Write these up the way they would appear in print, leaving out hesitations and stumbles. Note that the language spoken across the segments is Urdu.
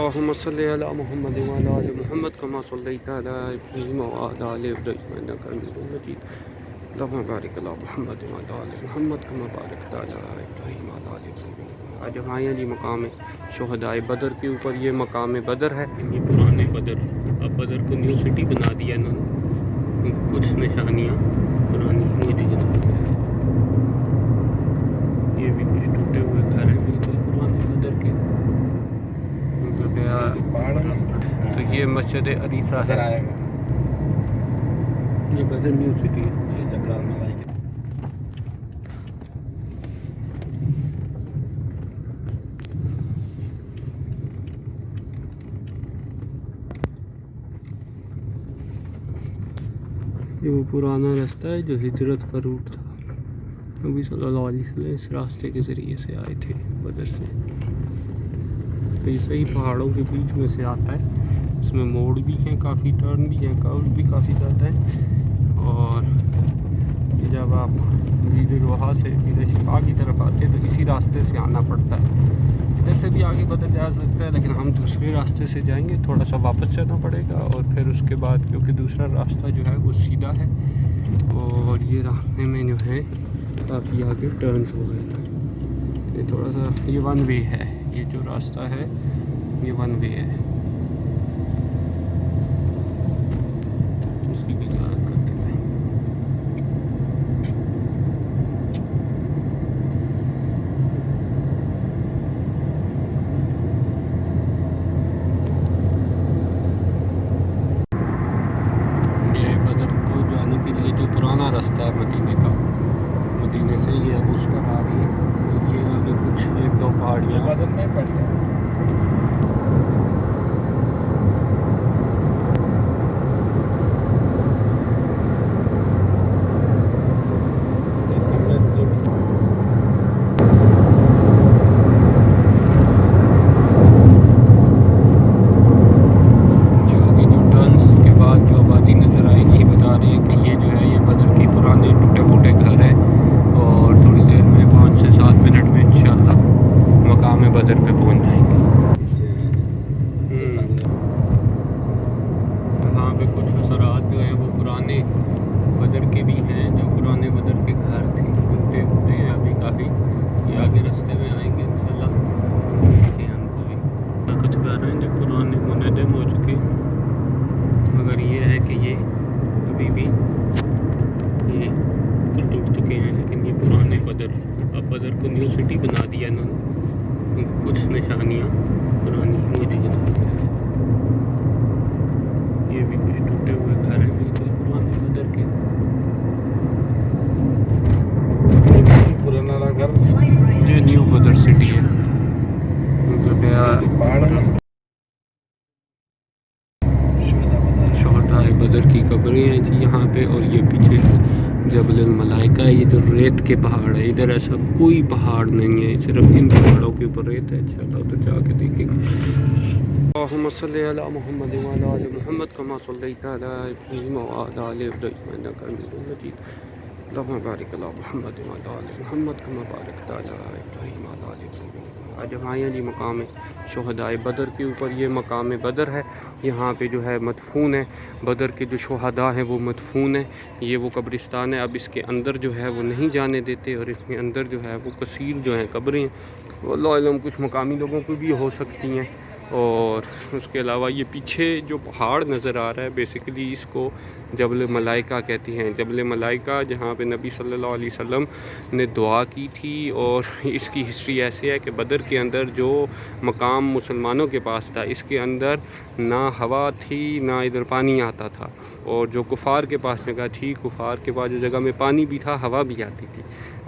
اللهم صل على محمد وعلى آل محمد كما صليت على إبراهيم وعلى آل إبراهيم إنك حميد مجيد اللهم بارك على محمد وعلى آل محمد كما باركت على إبراهيم وعلى آل إبراهيم. آج ہم آئے ہیں جی مقام شہدائے بدر کے اوپر. یہ مقام بدر ہے. یہ پرانے بدر، اب بدر کو نیو سٹی بنا دیا انہوں نے. کچھ نشانیاں پرانی موجود ہیں. یہ بھی کچھ ٹوٹے ہوئے گھر ہیں بالکل پرانے بدر کے. تو یہ مسجد عریسہ ہے. یہ بدر نیو سٹی ہے. یہ وہ پرانا رستہ ہے جو ہجرت کا روٹ تھا. نبی صلی اللہ علیہ وسلم اس راستے کے ذریعے سے آئے تھے بدر سے. تو یہ صحیح پہاڑوں کے بیچ میں سے آتا ہے. اس میں موڑ بھی ہیں، کافی ٹرن بھی ہیں، کرو بھی کافی زیادہ ہے. اور یہ جب آپ مسجد روحا سے مسجد شفا کی طرف آتے ہیں تو اسی راستے سے آنا پڑتا ہے. ادھر سے بھی آگے بدر جا سکتا ہے، لیکن ہم دوسرے راستے سے جائیں گے. تھوڑا سا واپس جانا پڑے گا اور پھر اس کے بعد کیونکہ دوسرا راستہ جو ہے وہ سیدھا ہے اور یہ راستے میں جو ہے کافی آگے ٹرنس وغیرہ. یہ تھوڑا سا یہ ون وے ہے. یہ جو راستہ ہے یہ ون وے ہے. اس کی بھی زیارت کرتے ہیں. یہ بدر کو جانے کے لیے جو پرانا راستہ ہے مدینے کا، مدینے سے یہ اب اس پر آ رہی ہے. اور یہ آگے کچھ ایک دو پہاڑیاں بدر میں پڑتے ہیں. بدر کے بھی ہیں جو پرانے بدر کے گھر تھے، ٹوٹے پھوٹے ہیں ابھی کافی. یہ آگے راستے میں آئیں گے انشاءاللہ. دیکھتے ہیں ہم کو بھی کچھ گھر ہیں جو پرانے منہدم ہو چکے ہیں، مگر یہ ہے کہ یہ ابھی بھی یہ ٹوٹ چکے ہیں. لیکن یہ پرانے بدر، اب بدر کو نیو سٹی بنا دیا انہوں نے. کچھ نشانیاں پرانی موجود ہیں. یہ بھی کچھ ٹوٹے ہوئے گھر ہیں بالکل پرانے بدر کے. یہ نیو بدر سٹی ہے. شہدائے بدر کی قبریں ہیں جی یہاں پہ. اور یہ پیچھے جبل الملائکہ ہے. یہ جو ریت کے پہاڑ ہے، ادھر ایسا کوئی پہاڑ نہیں ہے، صرف ان پہاڑوں کے اوپر ریت ہے. انشاءاللہ تو جا کے دیکھیں گے. اللهم صل على محمد وعلى آل محمد كما صليت على إبراهيم وعلى آل إبراهيم إنك حميد مجيد اللهم بارك على محمد وعلى آل محمد كما باركت على إبراهيم وعلى آل إبراهيم. آج ہم آئے ہیں جی مقام شہدائے بدر کے اوپر. یہ مقام بدر ہے. یہاں پہ جو ہے مدفون ہے بدر کے جو شہداء ہیں وہ مدفون ہیں. یہ وہ قبرستان ہے. اب اس کے اندر جو ہے وہ نہیں جانے دیتے اور اس کے اندر جو ہے وہ کثیر جو ہیں قبریں ہیں. اللہ علم کچھ مقامی لوگوں کو بھی ہو سکتی ہیں. اور اس کے علاوہ یہ پیچھے جو پہاڑ نظر آ رہا ہے بیسیکلی اس کو جبل ملائکہ کہتی ہیں. جبل ملائکہ جہاں پہ نبی صلی اللہ علیہ وسلم نے دعا کی تھی. اور اس کی ہسٹری ایسے ہے کہ بدر کے اندر جو مقام مسلمانوں کے پاس تھا اس کے اندر نہ ہوا تھی نہ ادھر پانی آتا تھا. اور جو کفار کے پاس جگہ تھی، کفار کے پاس جو جگہ میں پانی بھی تھا ہوا بھی آتی تھی.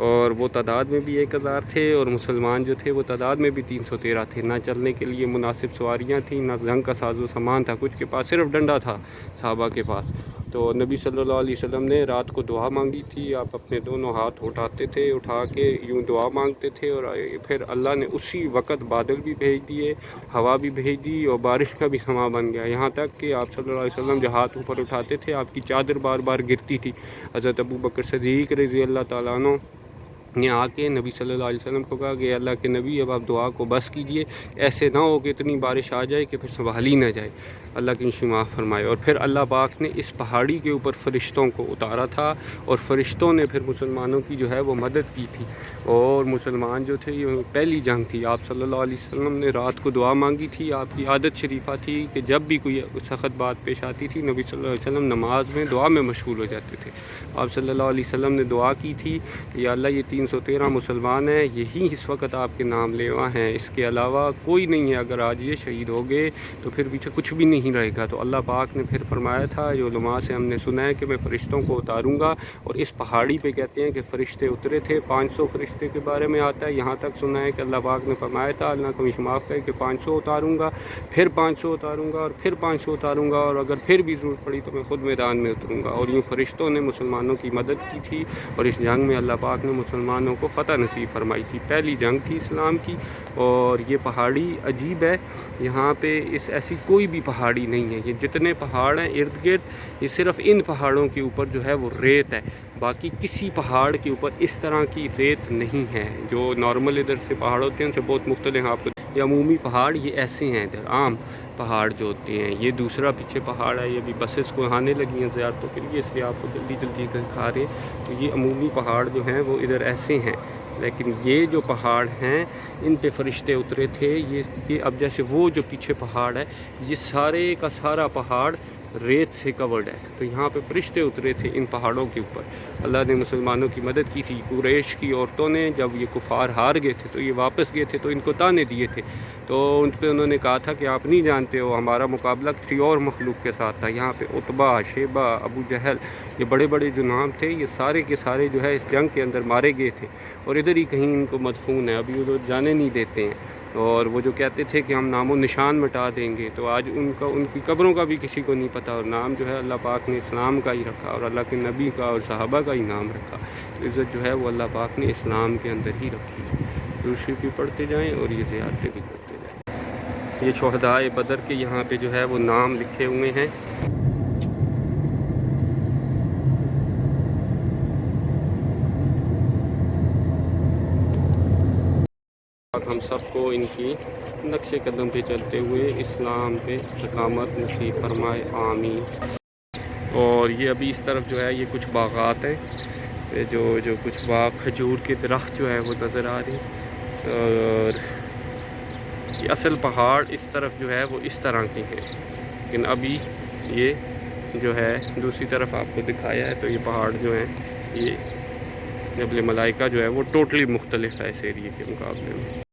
اور وہ تعداد میں بھی 1000 تھے اور مسلمان جو تھے وہ تعداد میں بھی 313 تھے. نہ چلنے کے لیے مناسب سواریاں تھیں، نہ جنگ کا ساز و سامان تھا. کچھ کے پاس صرف ڈنڈا تھا صحابہ کے پاس. تو نبی صلی اللہ علیہ وسلم نے رات کو دعا مانگی تھی. آپ اپنے دونوں ہاتھ اٹھاتے تھے، اٹھا کے یوں دعا مانگتے تھے اور پھر اللہ نے اسی وقت بادل بھی بھیج دیے، ہوا بھی بھیج دی اور بارش کا بھی سما بن گیا. یہاں تک کہ آپ صلی اللہ علیہ وسلم جو ہاتھ اوپر اٹھاتے تھے آپ کی چادر بار بار گرتی تھی. حضرت ابو بکر صدیق رضی اللہ تعالیٰ عنہ نے آ کے نبی صلی اللہ علیہ وسلم کو کہا کہ اللہ کے نبی اب آپ دعا کو بس کیجئے، ایسے نہ ہو کہ اتنی بارش آ جائے کہ پھر سنبھال ہی نہ جائے، اللہ کی معاف فرمائے۔ اور پھر اللہ پاک نے اس پہاڑی کے اوپر فرشتوں کو اتارا تھا، اور فرشتوں نے پھر مسلمانوں کی جو ہے وہ مدد کی تھی، اور مسلمان جو تھے یہ پہلی جنگ تھی، آپ صلی اللہ علیہ وسلم نے رات کو دعا مانگی تھی، آپ کی عادت شریفہ تھی کہ جب بھی کوئی سخت بات پیش آتی تھی نبی صلی اللہ علیہ وسلم نماز میں دعا میں مشغول ہو جاتے تھے۔ آپ صلی اللہ علیہ وسلم نے دعا کی تھی کہ یا اللہ یہ 313 مسلمان ہیں، یہی اس وقت آپ کے نام لیوا ہیں، اس کے علاوہ کوئی نہیں ہے، اگر آج یہ شہید ہو گئے تو پھر پیچھے کچھ بھی نہیں رہے گا۔ تو اللہ پاک نے پھر فرمایا تھا، جو علماء سے ہم نے سنا ہے کہ میں فرشتوں کو اتاروں گا، اور اس پہاڑی پہ کہتے ہیں کہ فرشتے اترے تھے، 500 فرشتے کے بارے میں آتا ہے، یہاں تک سنا ہے کہ اللہ پاک نے فرمایا تھا اللہ کو معاف کرے کہ 500 اتاروں گا، پھر 500 اتاروں گا، اور پھر 500 اتاروں گا، اور اگر پھر بھی ضرورت پڑی تو میں خود میدان میں اتروں گا۔ اور یوں فرشتوں نے مسلمانوں کی مدد کی تھی، اور اس جنگ میں اللہ پاک نے مسلمانوں کو فتح نصیب فرمائی تھی، پہلی جنگ تھی اسلام کی۔ اور یہ پہاڑی عجیب ہے، یہاں پہ ایسی کوئی بھی پہاڑی نہیں ہے، یہ جتنے پہاڑ ہیں ارد گرد، یہ صرف ان پہاڑوں کے اوپر جو ہے وہ ریت ہے، باقی کسی پہاڑ کے اوپر اس طرح کی ریت نہیں ہے۔ جو نارمل ادھر سے پہاڑ ہوتے ہیں ان سے بہت مختلف ہیں، آپ کو یہ عمومی پہاڑ یہ ایسے ہیں، ادھر عام پہاڑ جو ہوتے ہیں۔ یہ دوسرا پیچھے پہاڑ ہے، یہ بھی بسز کو آنے لگی ہیں زیارتوں کے لیے، اس لیے آپ کو جلدی جلدی دکھا رہے ہیں۔ تو یہ عمومی پہاڑ جو ہیں وہ ادھر ایسے ہیں، لیکن یہ جو پہاڑ ہیں ان پہ فرشتے اترے تھے۔ یہ اب جیسے وہ جو پیچھے پہاڑ ہے، یہ سارے کا سارا پہاڑ ریت سے کورڈ ہے، تو یہاں پہ فرشتے اترے تھے ان پہاڑوں کے اوپر۔ اللہ نے مسلمانوں کی مدد کی تھی۔ قریش کی عورتوں نے جب یہ کفار ہار گئے تھے تو یہ واپس گئے تھے، تو ان کو تانے دیے تھے، تو ان پہ انہوں نے کہا تھا کہ آپ نہیں جانتے ہو ہمارا مقابلہ کسی اور مخلوق کے ساتھ تھا۔ یہاں پہ عتبہ، شیبہ، ابو جہل، یہ بڑے بڑے جو نام تھے، یہ سارے کے سارے جو ہے اس جنگ کے اندر مارے گئے تھے، اور ادھر ہی کہیں ان کو مدفون ہے، ابھی وہ لوگ جانے نہیں دیتے ہیں۔ اور وہ جو کہتے تھے کہ ہم نام و نشان مٹا دیں گے، تو آج ان کی قبروں کا بھی کسی کو نہیں پتہ، اور نام جو ہے اللہ پاک نے اسلام کا ہی رکھا، اور اللہ کے نبی کا اور صحابہ کا ہی نام رکھا۔ عزت جو ہے وہ اللہ پاک نے اسلام کے اندر ہی رکھی ہے۔ درود بھی پڑھتے جائیں اور یہ زیارتیں بھی کرتے جائیں۔ یہ شہدائے بدر کے یہاں پہ جو ہے وہ نام لکھے ہوئے ہیں۔ ہم سب کو ان کی نقش قدم پہ چلتے ہوئے اسلام پہ استقامت نصیب فرمائے، آمین۔ اور یہ ابھی اس طرف جو ہے یہ کچھ باغات ہیں، جو کچھ باغ کھجور کے درخت جو ہے وہ نظر آ رہے ہیں، اور یہ اصل پہاڑ اس طرف جو ہے وہ اس طرح کے ہیں، لیکن ابھی یہ جو ہے دوسری طرف آپ کو دکھایا ہے، تو یہ پہاڑ جو ہیں یہ جبل ملائکہ جو ہے وہ ٹوٹلی مختلف ہے اس ایریے کے مقابلے میں۔